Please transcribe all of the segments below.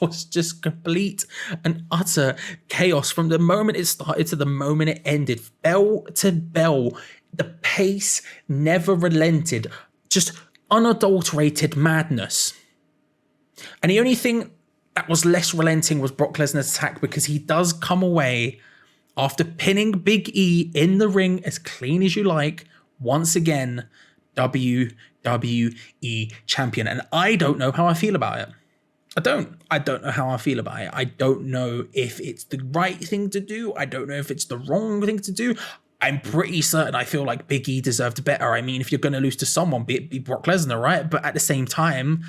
was just complete and utter chaos from the moment it started to the moment it ended. Bell to bell, the pace never relented. Just unadulterated madness. And the only thing that was less relenting was Brock Lesnar's attack, because he does come away after pinning Big E in the ring as clean as you like, once again, WWE champion. And I don't know how I feel about it. I don't know how I feel about it. I don't know if it's the right thing to do. I don't know if it's the wrong thing to do. I'm pretty certain I feel like Big E deserved better. I mean, if you're going to lose to someone, be Brock Lesnar, right? But at the same time,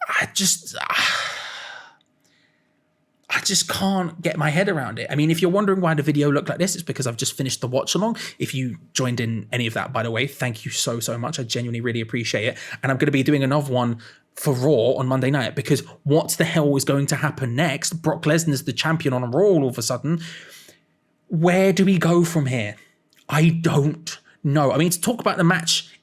I just can't get my head around it. I mean, if you're wondering why the video looked like this, it's because I've just finished the watch along. If you joined in any of that, by the way, thank you so much. I genuinely really appreciate it. And I'm going to be doing another one for Raw on Monday night, because what the hell is going to happen next? Brock Lesnar's the champion on Raw all of a sudden. Where do we go from here? I don't know. I mean, to talk about the match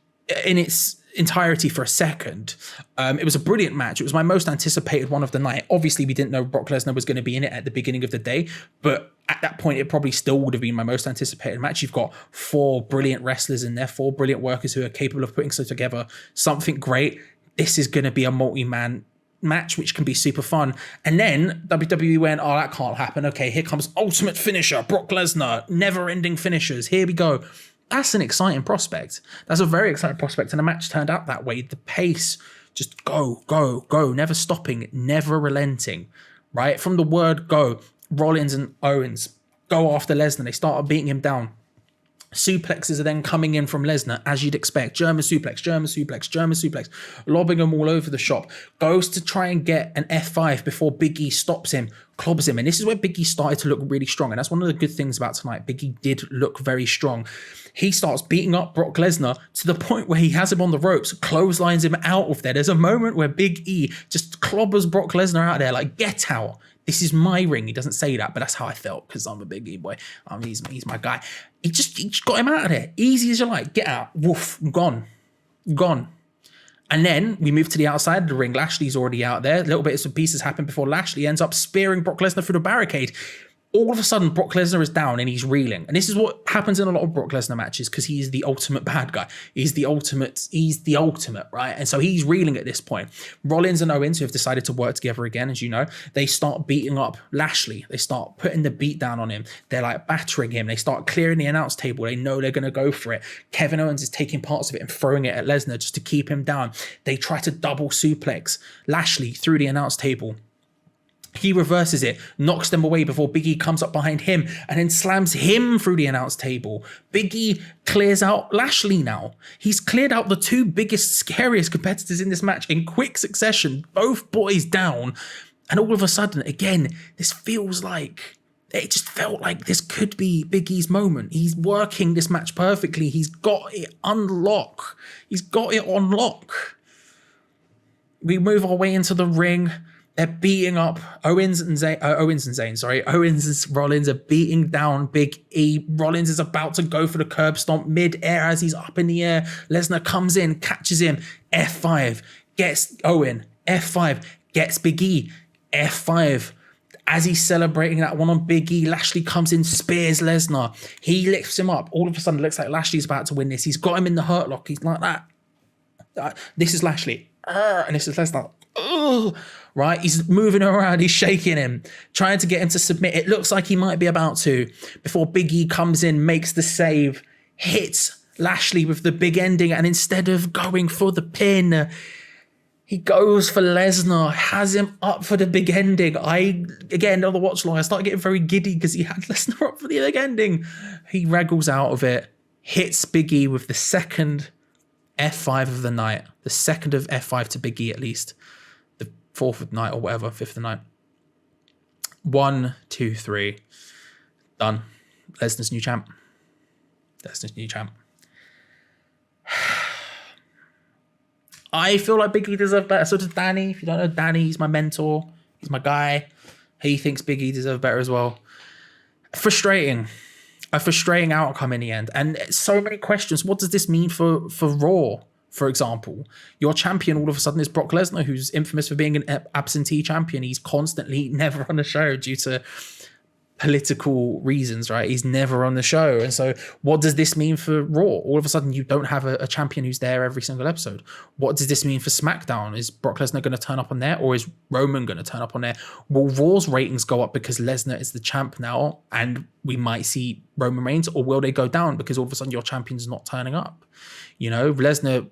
in its entirety for a second, it was a brilliant match. It was my most anticipated one of the night. Obviously, we didn't know Brock Lesnar was going to be in it at the beginning of the day, but at that point, it probably still would have been my most anticipated match. You've got 4 brilliant wrestlers in there, 4 brilliant workers who are capable of putting together something great. This is going to be a multi-man match, which can be super fun. And then WWE went, oh, that can't happen. Okay, here comes ultimate finisher, Brock Lesnar, never-ending finishers. Here we go. That's an exciting prospect. That's a very exciting prospect. And the match turned out that way. The pace, just go, never stopping, never relenting, right? From the word go, Rollins and Owens go after Lesnar. They started beating him down. Suplexes are then coming in from Lesnar, as you'd expect. German suplex, lobbing him all over the shop. Goes to try and get an F5 before Big E stops him, clobbers him. And this is where Big E started to look really strong. And that's one of the good things about tonight. Big E did look very strong. He starts beating up Brock Lesnar to the point where he has him on the ropes, clotheslines him out of there. There's a moment where Big E just clobbers Brock Lesnar out there, like, get out. This is my ring. He doesn't say that, but that's how I felt, because I'm a Big E boy. He's my guy. He just got him out of there. Easy as you like. Get out. Woof. Gone. And then we move to the outside of the ring. Lashley's already out there. Little bits and pieces happen before Lashley ends up spearing Brock Lesnar through the barricade. All of a sudden, Brock Lesnar is down and he's reeling. And this is what happens in a lot of Brock Lesnar matches, because he is the ultimate bad guy. He's the ultimate, right? And so he's reeling at this point. Rollins and Owens, who have decided to work together again, as you know, they start beating up Lashley. They start putting the beat down on him. They're like battering him. They start clearing the announce table. They know they're going to go for it. Kevin Owens is taking parts of it and throwing it at Lesnar just to keep him down. They try to double suplex Lashley through the announce table. He reverses it, knocks them away before Big E comes up behind him and then slams him through the announce table. Big E clears out Lashley now. He's cleared out the 2 biggest, scariest competitors in this match in quick succession, both boys down. And all of a sudden, again, this feels like, it just felt like this could be Big E's moment. He's working this match perfectly. He's got it on lock. We move our way into the ring. They're beating up Owens and Rollins are beating down Big E. Rollins is about to go for the curb stomp mid-air as he's up in the air. Lesnar comes in, catches him, F5, gets Owen, F5, gets Big E, F5. As he's celebrating that one on Big E, Lashley comes in, spears Lesnar. He lifts him up. All of a sudden, it looks like Lashley's about to win this. He's got him in the hurt lock. He's like that. This is Lashley. And this is Lesnar. Right? He's moving around. He's shaking him, trying to get him to submit. It looks like he might be about to, before Big E comes in, makes the save, hits Lashley with the big ending, and instead of going for the pin, he goes for Lesnar, has him up for the big ending. Again, on the watch long, I started getting very giddy because he had Lesnar up for the big ending. He wraggles out of it, hits Big E with the second F5 of the night, the second of F5 to Big E at least. 4th of the night or whatever, 5th of the night. 1, 2, 3. Done. Lesnar's new champ. I feel like Big E deserves better. So does Danny. If you don't know Danny, he's my mentor. He's my guy. He thinks Big E deserves better as well. Frustrating. A frustrating outcome in the end. And so many questions. What does this mean for Raw? for example, your champion all of a sudden is Brock Lesnar, who's infamous for being an absentee champion. He's constantly never on the show due to political reasons, right? He's never on the show. And so what does this mean for Raw? All of a sudden you don't have a champion who's there every single episode. What does this mean for SmackDown? Is Brock Lesnar going to turn up on there, or is Roman going to turn up on there? Will Raw's ratings go up because Lesnar is the champ now and we might see Roman Reigns, or will they go down because all of a sudden your champion's not turning up? You know, Lesnar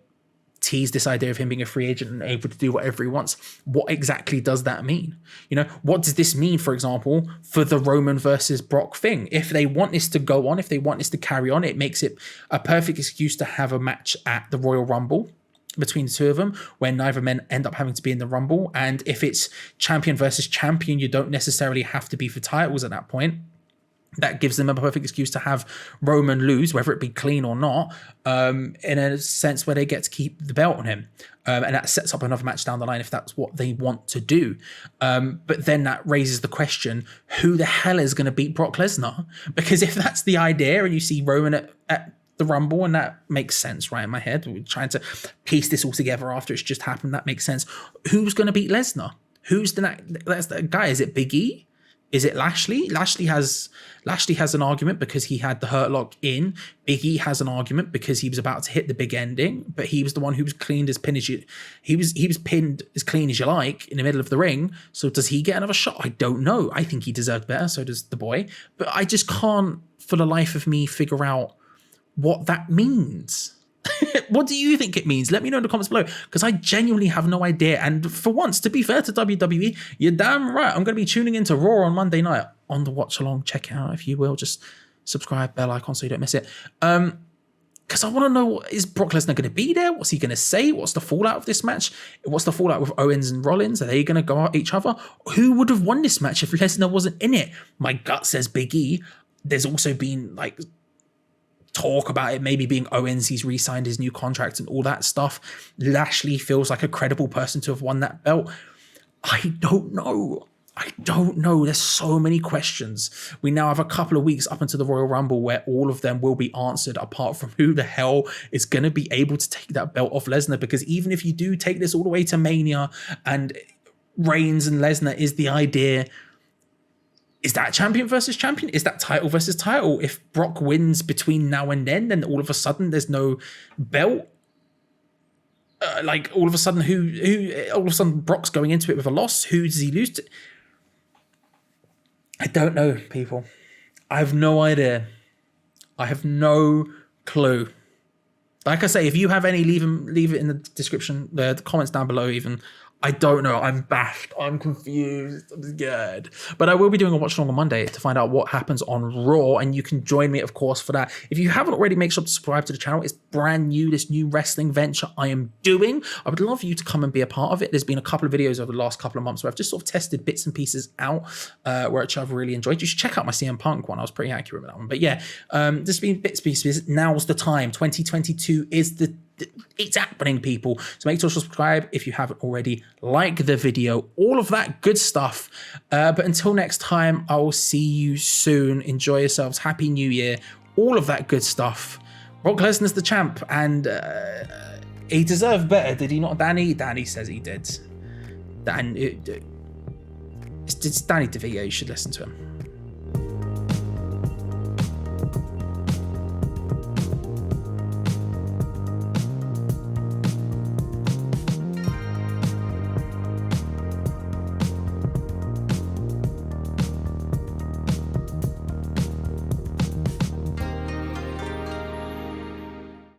teased this idea of him being a free agent and able to do whatever he wants. What exactly does that mean? You know, what does this mean, for example, for the Roman versus Brock thing? If they want this to go on, if they want this to carry on, it makes it a perfect excuse to have a match at the Royal Rumble between the two of them, where neither men end up having to be in the Rumble. And if it's champion versus champion, you don't necessarily have to be for titles at that point. That gives them a perfect excuse to have Roman lose, whether it be clean or not, in a sense where they get to keep the belt on him. And that sets up another match down the line if that's what they want to do. But then that raises the question, who the hell is going to beat Brock Lesnar? Because if that's the idea and you see Roman at the Rumble, and that makes sense, right, in my head, we're trying to piece this all together after it's just happened, that makes sense. Who's going to beat Lesnar? Who's that's the guy? Is it Big E? Is it Lashley? Lashley has an argument because he had the Hurt Lock in. Big E has an argument because he was about to hit the big ending, but he was the one who was cleaned as pinned as he was pinned as clean as you like in the middle of the ring. So does he get another shot? I don't know. I think he deserved better. So does the boy. But I just can't, for the life of me, figure out what that means. What do you think it means? Let me know in the comments below, because I genuinely have no idea. And for once, to be fair to WWE, you're damn right, I'm going to be tuning into Raw on Monday night on the watch along. Check it out if you will. Just subscribe, bell icon so you don't miss it. Because I want to know, is Brock Lesnar going to be there? What's he going to say? What's the fallout of this match? What's the fallout with Owens and Rollins? Are they going to go at each other? Who would have won this match if Lesnar wasn't in it? My gut says Big E. There's also been like talk about it maybe being Owens. He's re-signed his new contract and all that stuff. Lashley feels like a credible person to have won that belt. I don't know. There's so many questions. We now have a couple of weeks up into the Royal Rumble where all of them will be answered, apart from who the hell is going to be able to take that belt off Lesnar. Because even if you do take this all the way to Mania and Reigns and Lesnar is the idea, is that champion versus champion? Is that title versus title? If Brock wins between now and then all of a sudden there's no belt. Like all of a sudden, all of a sudden Brock's going into it with a loss. Who does he lose to? I don't know, people. I have no idea. I have no clue. Like I say, if you have any, leave it in the description, the comments down below even. I don't know. I'm bashed. I'm confused. I'm scared. But I will be doing a watch along on Monday to find out what happens on Raw, and you can join me, of course, for that. If you haven't already, make sure to subscribe to the channel. It's brand new, this new wrestling venture I am doing. I would love you to come and be a part of it. There's been a couple of videos over the last couple of months where I've just sort of tested bits and pieces out, which I've really enjoyed. You should check out my CM Punk one. I was pretty accurate with that one. But yeah, there's been bits and pieces. Now's the time. 2022 is it's happening, people. So make sure to subscribe if you haven't already, like the video, all of that good stuff. But until next time, I will see you soon. Enjoy yourselves. Happy New Year. All of that good stuff. Brock Lesnar's the champ, and he deserved better, did he not, Danny? Danny says he did. It's Danny DeVito. You should listen to him.